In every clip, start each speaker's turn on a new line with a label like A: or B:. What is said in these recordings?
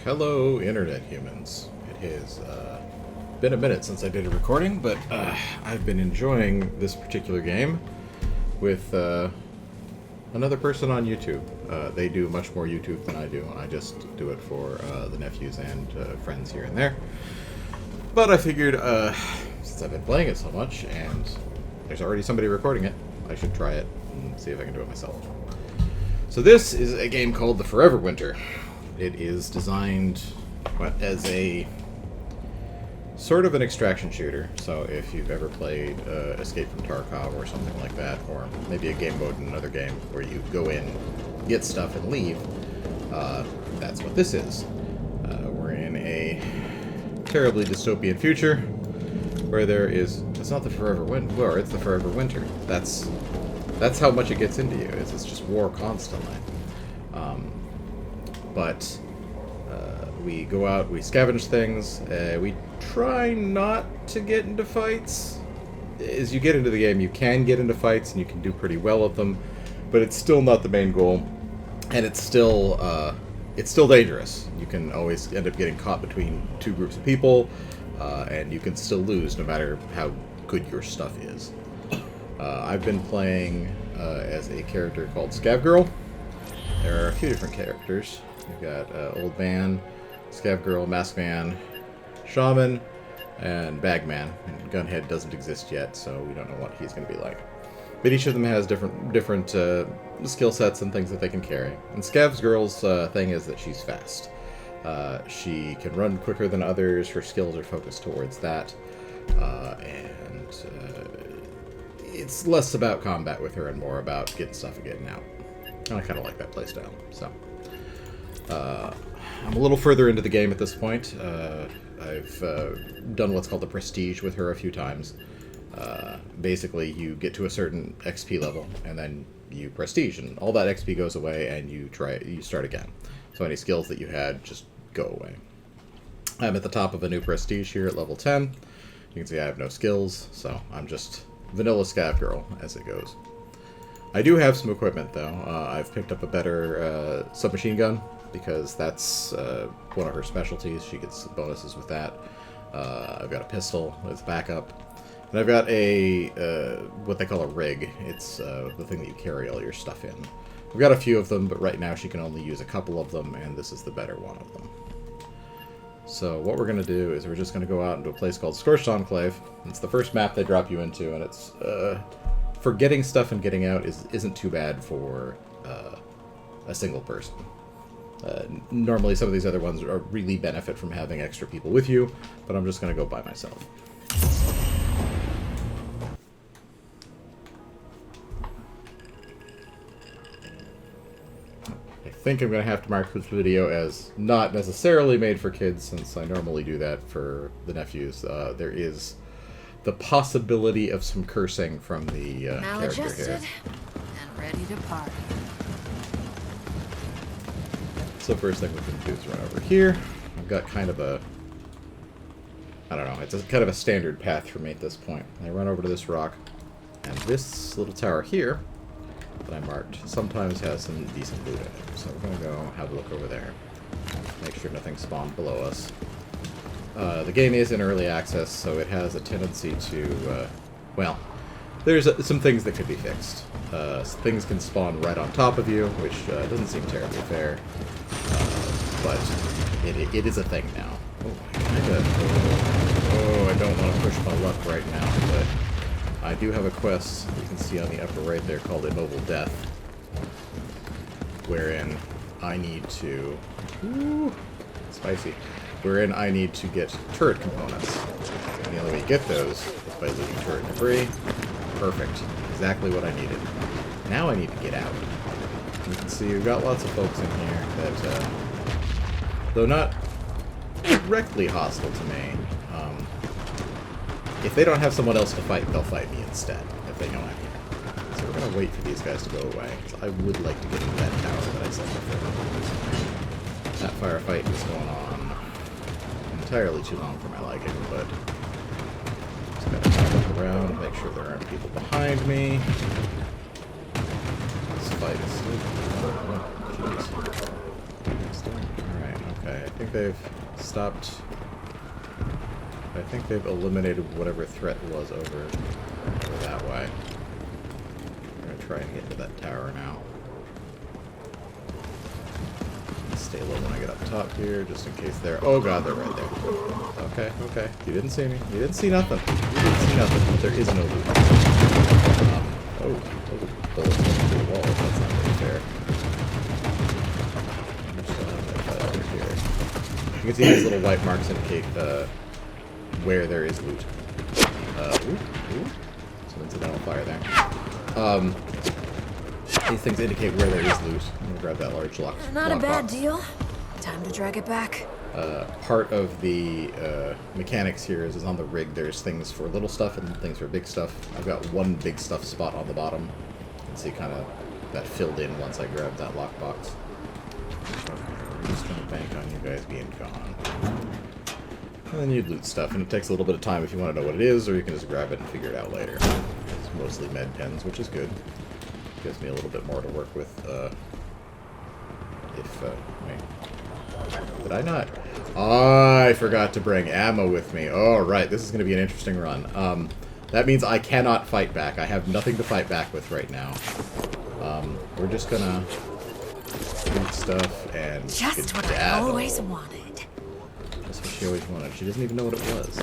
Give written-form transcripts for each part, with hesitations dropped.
A: Hello, Internet humans. It has been a minute since I did a recording, but I've been enjoying this particular game with another person on YouTube. They do much more YouTube than I do, and I just do it for the nephews and friends here and there. But I figured, since I've been playing it so much, and there's already somebody recording it, I should try it and see if I can do it myself. So this is a game called The Forever Winter. It is designed as a sort of an extraction shooter. So if you've ever played Escape from Tarkov or something like that, or maybe a game mode in another game where you go in, get stuff, and leave, that's what this is. We're in a terribly dystopian future where there is... It's not the Forever Winter, it's the Forever Winter. That's how much it gets into you. It's just war constantly. But we go out, we scavenge things, we try not to get into fights. As you get into the game, you can get into fights, and you can do pretty well at them, but it's still not the main goal, and it's still dangerous. You can always end up getting caught between two groups of people, and you can still lose no matter how good your stuff is. I've been playing as a character called Scav Girl. There are a few different characters. We've got Old Man, Scav Girl, Mask Man, Shaman, and Bagman. And Gunhead doesn't exist yet, so we don't know what he's going to be like. But each of them has different skill sets and things that they can carry. And Scav Girl's thing is that she's fast. She can run quicker than others. Her skills are focused towards that. And it's less about combat with her and more about getting stuff and getting out. I kind of like that playstyle. So, I'm a little further into the game at this point. I've done what's called the Prestige with her a few times. Basically, you get to a certain XP level, and then you Prestige, and all that XP goes away, and you start again. So any skills that you had just go away. I'm at the top of a new Prestige here at level 10. You can see I have no skills, so I'm just vanilla Scav Girl as it goes. I do have some equipment, though. I've picked up a better submachine gun, because that's one of her specialties. She gets bonuses with that. I've got a pistol as backup. And I've got a, what they call a rig. It's the thing that you carry all your stuff in. I've got a few of them, but right now she can only use a couple of them, and this is the better one of them. So what we're going to do is we're just going to go out into a place called Scorched Enclave. It's the first map they drop you into, and it's... for getting stuff and getting out isn't too bad for a single person. Normally some of these other ones really benefit from having extra people with you, but I'm just going to go by myself. I think I'm going to have to mark this video as not necessarily made for kids, since I normally do that for the nephews. There is the possibility of some cursing from the character here.
B: And ready to party.
A: So first thing we can do is run over here. I've got kind of a... I don't know, it's kind of a standard path for me at this point. I run over to this rock, and this little tower here that I marked sometimes has some decent loot in it. So we're going to go have a look over there. Make sure nothing spawned below us. The game is in early access, so it has a tendency to, well, there's some things that could be fixed. Things can spawn right on top of you, which doesn't seem terribly fair, but it is a thing now. Oh, I don't want to push my luck right now, but I do have a quest you can see on the upper right there called Immobile Death, wherein I need to... Ooh, spicy. Wherein I need to get turret components. And the only way you get those is by looting turret debris. Perfect. Exactly what I needed. Now I need to get out. You can see we've got lots of folks in here that, though not directly hostile to me, if they don't have someone else to fight, they'll fight me instead, if they know I'm here. So we're going to wait for these guys to go away, because I would like to get into that tower that I said before. That firefight is going on entirely too long for my liking, but just gotta look around and make sure there aren't people behind me. This fight is still... Oh, jeez. Alright, Okay, I think they've stopped... I think they've eliminated whatever threat was over that way. I'm gonna try and get to that tower now. Stay low when I get up top here, just in case they're... Oh god, they're right there. Okay, okay. You didn't see me. You didn't see nothing. You didn't see nothing, but there is no loot. Bullets going through the wall. That's not really fair. You can see these little white marks indicate where there is loot. Ooh. Some incidental fire there. These things indicate where there is loot. I'm gonna grab that large lock.
B: Not a bad deal. Time to drag it back.
A: Part of the mechanics here is on the rig there's things for little stuff and things for big stuff. I've got one big stuff spot on the bottom. You can see kind of that filled in once I grabbed that lockbox. I'm just gonna bank on you guys being gone. And then you loot stuff, and it takes a little bit of time if you want to know what it is, or you can just grab it and figure it out later. It's mostly med pens, which is good. Gives me a little bit more to work with, wait. Did I not? I forgot to bring ammo with me. Oh, right, this is going to be an interesting run. That means I cannot fight back. I have nothing to fight back with right now. We're just gonna loot stuff and
B: just what I always wanted.
A: That's what she always wanted. She doesn't even know what it was.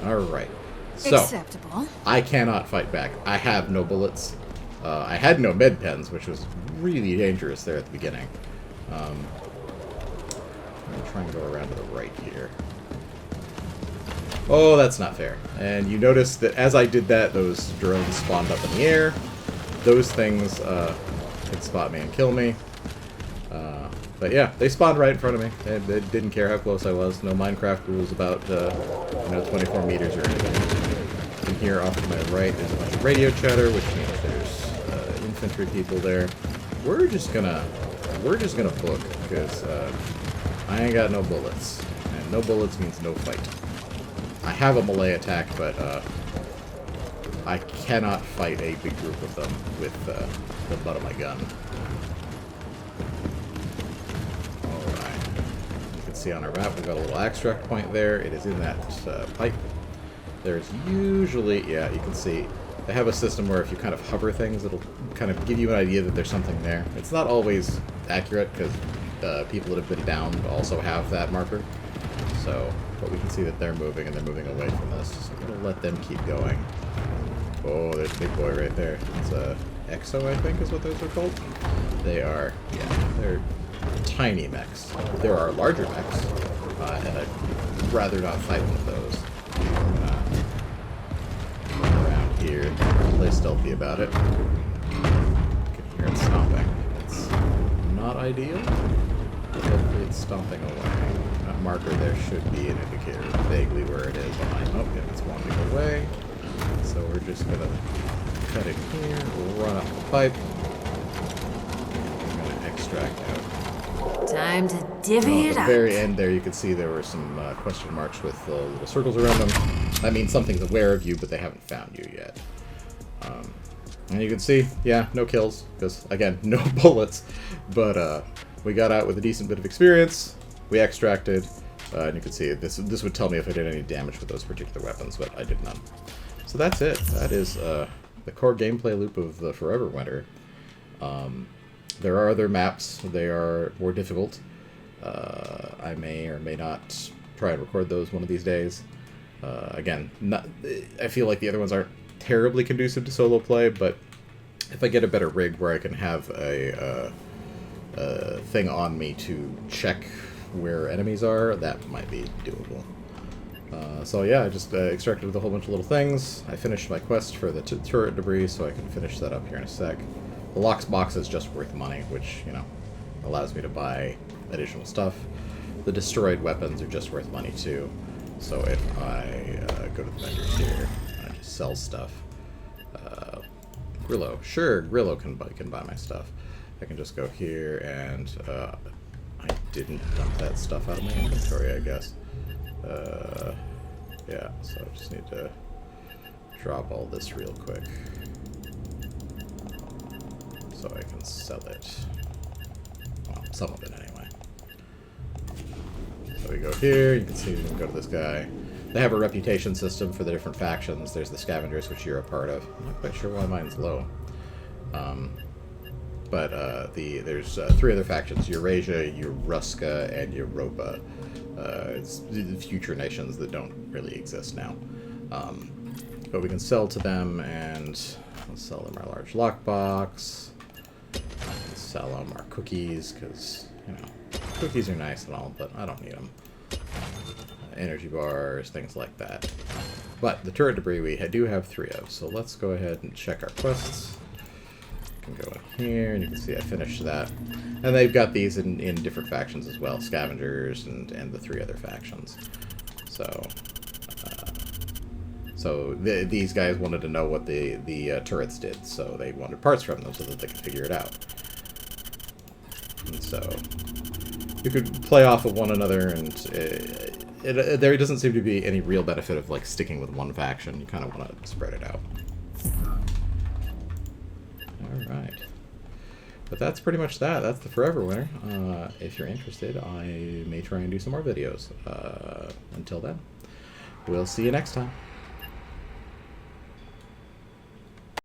A: Alright. So,
B: acceptable. I
A: cannot fight back. I have no bullets. I had no med pens, which was really dangerous there at the beginning. I'm going to try and go around to the right here. Oh, that's not fair. And you notice that as I did that, those drones spawned up in the air. Those things could spot me and kill me. But yeah, they spawned right in front of me. They didn't care how close I was. No Minecraft rules about 24 meters or anything. And here off to my right there's a bunch of radio chatter, which means there's infantry people there. We're just gonna book because I ain't got no bullets, and no bullets means no fight. I have a melee attack, but I cannot fight a big group of them with the butt of my gun. See on our map, we've got a little extract point there. It is in that pipe. There's usually, yeah, you can see, they have a system where if you kind of hover things, it'll kind of give you an idea that there's something there. It's not always accurate, because people that have been downed also have that marker. So, but we can see that they're moving, and they're moving away from us. So I'm going to let them keep going. Oh, there's a big boy right there. It's a Exo, I think is what those are called. They are, yeah, they're tiny mechs. There are larger mechs, and I'd rather not fight with those. Around here, play stealthy about it. You can hear it stomping. It's not ideal, but hopefully it's stomping away. That marker there should be an indicator vaguely where it is behind. Oh, yeah, it's wandering away. So we're just gonna cut it here, run up the pipe. I'm gonna extract out.
B: Time to divvy it up.
A: At the very end there, you can see there were some question marks with little circles around them. That means something's aware of you, but they haven't found you yet. And you can see, yeah, no kills, because, again, no bullets. But we got out with a decent bit of experience. We extracted, and you can see this would tell me if I did any damage with those particular weapons, but I did none. So that's it. That is the core gameplay loop of the Forever Winter. There are other maps. They are more difficult. I may or may not try and record those one of these days. Again, I feel like the other ones aren't terribly conducive to solo play, but if I get a better rig where I can have a thing on me to check where enemies are, that might be doable. So yeah, I just extracted with a whole bunch of little things. I finished my quest for the turret debris, so I can finish that up here in a sec. The Lock's box is just worth money, which, allows me to buy additional stuff. The destroyed weapons are just worth money too. So if I go to the vendors here, and I just sell stuff. Grillo. Sure, Grillo can buy my stuff. I can just go here and I didn't dump that stuff out of my inventory, I guess. Yeah, so I just need to drop all this real quick. So I can sell it. Well, some of it anyway. we go here. You can see we can go to this guy. They have a reputation system for the different factions. There's the scavengers, which you're a part of. I'm not quite sure why mine's low. There's 3 other factions: Eurasia, Euruska, and Europa. It's the future nations that don't really exist now. But we can sell to them, and let's sell them our large lockbox. Sell them our cookies, because, you know, cookies are nice and all, but I don't need them. Energy bars, things like that. But the turret debris we do have 3 of, so let's go ahead and check our quests. Can go in here, and you can see I finished that. And they've got these in different factions as well, scavengers and the 3 other factions. These guys wanted to know what the turrets did, so they wanted parts from them so that they could figure it out. And so you could play off of one another, and there doesn't seem to be any real benefit of like sticking with one faction. You kind of want to spread it out. Alright. But that's pretty much that. That's the Forever Winter. If you're interested, I may try and do some more videos. Until then, we'll see you next time.